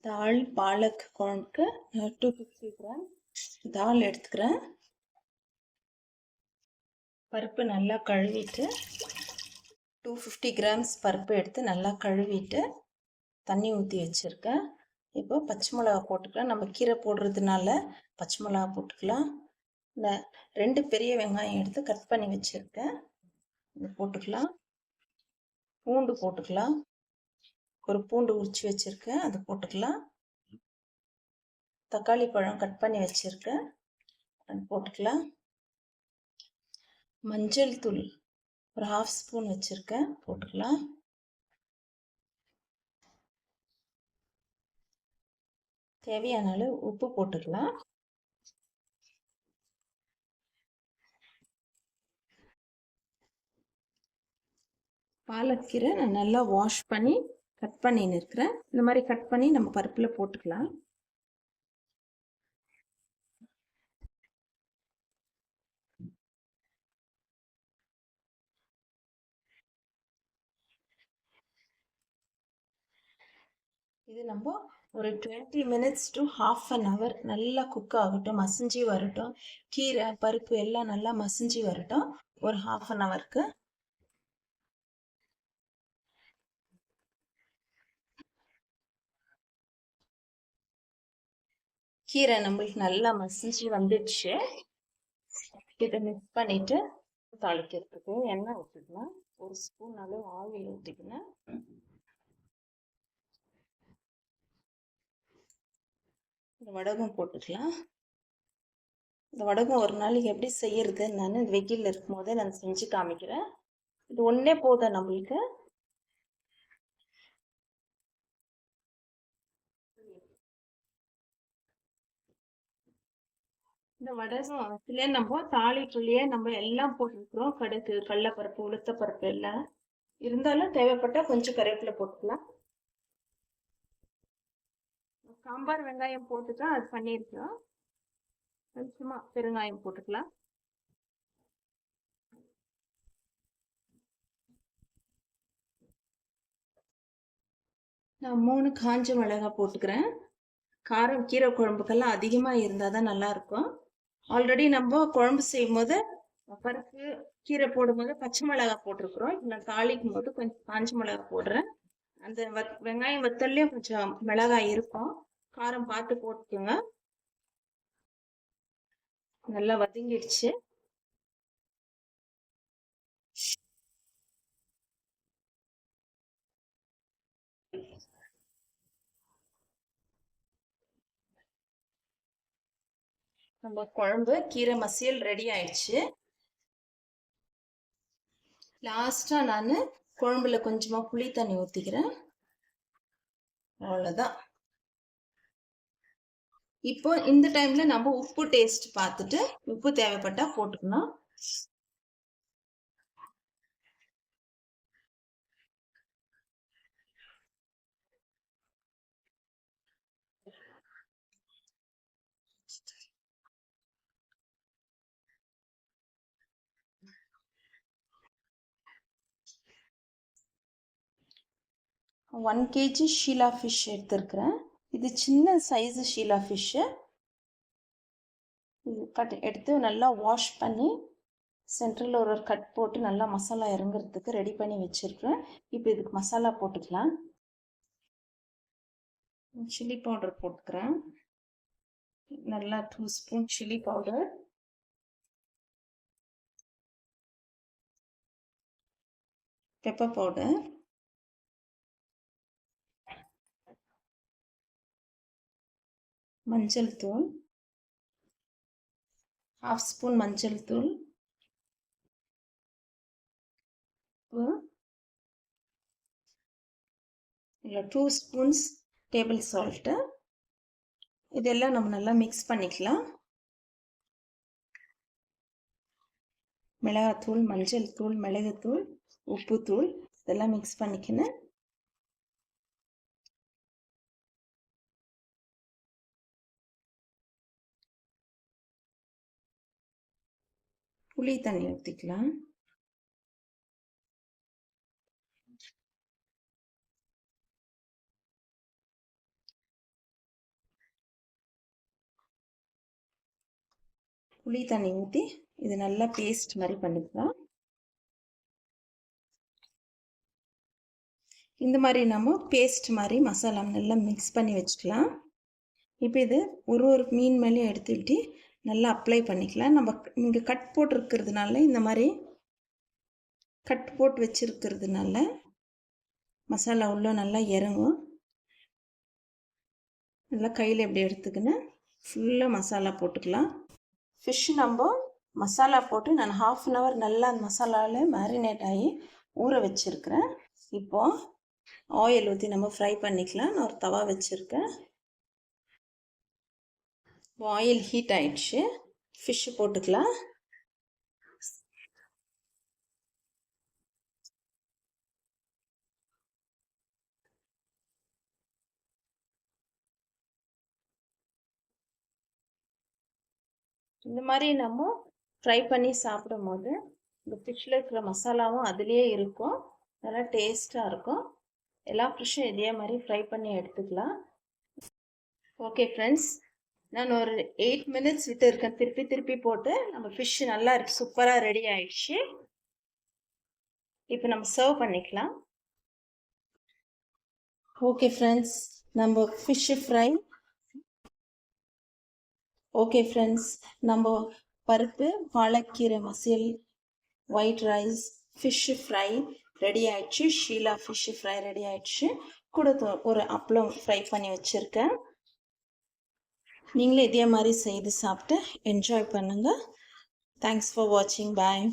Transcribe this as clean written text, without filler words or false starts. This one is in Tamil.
தால் பாலக் குழம்புக்கு 250 கிராம் தால் எடுத்துக்கிறேன். பருப்பு நல்லா கழுவிட்டு 250 கிராம்ஸ் பருப்பு எடுத்து நல்லா கழுவிட்டு தண்ணி ஊற்றி வச்சுருக்கேன். இப்போ பச்சை மிளகா போட்டுக்கலாம். நம்ம கீரை போடுறதுனால பச்சை மிளகா போட்டுக்கலாம். இந்த 2 பெரிய வெங்காயம் எடுத்து கட் பண்ணி வச்சுருக்கேன், இது போட்டுக்கலாம். பூண்டு போட்டுக்கலாம். ஒரு பூண்டு உரிச்சு வச்சுருக்கேன், அது போட்டுக்கலாம். தக்காளி பழம் கட் பண்ணி வச்சுருக்கேன், அது போட்டுக்கலாம். மஞ்சள் தூள் ஒரு 1/2 ஸ்பூன் வச்சுருக்கேன், போட்டுக்கலாம். தேவையான அளவு உப்பு போட்டுக்கலாம். பாலக்கீரை நான் நல்லா வாஷ் பண்ணி கட் பண்ணின்னு இருக்கிறேன். இந்த மாதிரி கட் பண்ணி நம்ம பருப்பில் போட்டுக்கலாம். இது நம்ம ஒரு 20 minutes to half an hour நல்லா குக் ஆகட்டும், மசிஞ்சு வரட்டும். கீரை பருப்பு எல்லாம் நல்லா மசிஞ்சு வரட்டும் ஒரு half an hourக்கு. கீரை நம்மளுக்கு நல்லா மசிஞ்சு வந்துடுச்சு. இதை மிக்ஸ் பண்ணிட்டு தாளிக்கிறதுக்கு எண்ணெய் ஊற்றிக்கலாம். ஒரு ஸ்பூன் அளவு ஆயில் ஊற்றிக்கணும். இந்த வடகம் போட்டுக்கலாம். இந்த வடகம் ஒரு நாளைக்கு எப்படி செய்யறது, நான் வெயில் இருக்கும் போதே நான் செஞ்சு காமிக்கிறேன். இது ஒன்றே போதும் நம்மளுக்கு. இந்த வடகம் இதுல நம்ம தாளிக்குள்ளேயே நம்ம எல்லாம் போட்டுருக்குறோம். கடுகு, கடலைப்பருப்பு, உளுத்தப்பருப்பு எல்லாம் இருந்தாலும் தேவைப்பட்டா கொஞ்சம் கருவேப்பிலை போட்டுக்கலாம். சாம்பார் வெங்காயம் போட்டுட்டா அது பண்ணிருக்கோம். கொஞ்சமா பெருங்காயம் போட்டுக்கலாம். நான் 3 காஞ்ச மிளகாய் போட்டுக்கிறேன். காரம் கீரை குழம்புக்கெல்லாம் அதிகமாக இருந்தால் தான் நல்லா இருக்கும். ஆல்ரெடி நம்ம குழம்பு செய்யும் போது பருப்பு கீரை போடும்போது பச்சை மிளகாய் போட்டிருக்கிறோம். நான் தாளிக்கும் போது கொஞ்சம் காஞ்ச மிளகாய் போடுறேன். அந்த வெங்காயம் வத்தல்லையும் கொஞ்சம் மிளகாய் இருக்கும், காரம் பார்த்து போட்டுக்கோங்க. நல்லா வதங்கிடுச்சு. நம்ம குழம்பு கீரை மசியல் ரெடி ஆயிடுச்சு. லாஸ்டா நான் குழம்புல கொஞ்சமா புளி தண்ணி ஊத்திக்கிறேன். அவ்வளவுதான். இப்போ இந்த டைம்ல நம்ம உப்பு டேஸ்ட் பார்த்துட்டு உப்பு தேவைப்பட்டா போட்டுக்கணும். ஒன் கேஜி ஷீலா ஃபிஷ் எடுத்துருக்கிறேன். இது சின்ன சைஸு ஷீலா ஃபிஷ்ஷு. இது எடுத்து நல்லா வாஷ் பண்ணி சென்டரில் ஒரு கட் போட்டு நல்லா மசாலா இறங்குறதுக்கு ரெடி பண்ணி வச்சுருக்கிறேன். இப்போ இதுக்கு மசாலா போட்டுக்கலாம். சில்லி பவுடர் போட்டுக்கிறேன். நல்லா 2 spoon chilli powder, pepper powder, மஞ்சள் தூள், 1/2 ஸ்பூன் மஞ்சள் தூள், 2 ஸ்பூன்ஸ் டேபிள் சால்ட்டு. இதெல்லாம் நம்ம நல்லா மிக்ஸ் பண்ணிக்கலாம். மிளகாத்தூள், மஞ்சள் தூள், மிளகுத்தூள், உப்புத்தூள் இதெல்லாம் மிக்ஸ் பண்ணிக்கணும். புளி தண்ணி ஊற்றிக்கலாம். புளி தண்ணி ஊற்றி இது நல்லா பேஸ்ட் மாதிரி பண்ணிக்கலாம். இந்த மாதிரி நம்ம பேஸ்ட் மாதிரி மசாலா நல்லா மிக்ஸ் பண்ணி வச்சுக்கலாம். இப்போ இது ஒரு மீன் மேலேயும் எடுத்துக்கிட்டு நல்லா அப்ளை பண்ணிக்கலாம். நம்ம இங்கே கட் போட்டிருக்கிறதுனால இந்த மாதிரி கட் போட்டு வச்சுருக்கிறதுனால மசாலா உள்ளே நல்லா இறங்கும். நல்லா கையில் எப்படி எடுத்துக்கின்னு ஃபுல்லாக மசாலா போட்டுக்கலாம். ஃபிஷ் நம்ம மசாலா போட்டு நான் 1/2 அன் ஹவர் நல்லா அந்த மசாலாவில் மேரினேட் ஆகி ஊற வச்சுருக்கிறேன். இப்போது ஆயில் ஊற்றி நம்ம ஃப்ரை பண்ணிக்கலாம். நான் ஒரு தவா வச்சுருக்கேன். ஆயில் ஹீட் ஆயிடுச்சு. ஃபிஷ்ஷு போட்டுக்கலாம். இந்த மாதிரி நம்ம ஃப்ரை பண்ணி சாப்பிடும் போது இந்த ஃபிஷ்ஷில் இருக்கிற மசாலாவும் அதுலேயே இருக்கும். நல்லா டேஸ்ட்டாக இருக்கும். எல்லா ஃபிஷ்ஷும் இதே மாதிரி ஃப்ரை பண்ணி எடுத்துக்கலாம். ஓகே ஃப்ரெண்ட்ஸ், நான் ஒரு 8 மினிட்ஸ் விட்டு இருக்கேன். திருப்பி போட்டு நம்ம ஃபிஷ்ஷு நல்லா இருக்கு, சூப்பராக ரெடி ஆயிடுச்சு. இப்போ நம்ம சர்வ் பண்ணிக்கலாம். ஓகே ஃப்ரெண்ட்ஸ், நம்ம ஃபிஷ்ஷு ஃப்ரை நம்ம பருப்பு வாழைக்கீரை மசியல் white rice fish fry ready ஆயிடுச்சு. ஷீலா ஃபிஷ்ஷு ஃப்ரை ரெடி ஆயிடுச்சு. கூட ஒரு அப்பளம் ஃப்ரை பண்ணி வச்சுருக்கேன். நீங்களே இதே மாதிரி செய்து சாப்பிட்டு என்ஜாய் பண்ணுங்கள். தேங்க்ஸ் ஃபார் வாட்சிங். பாய்.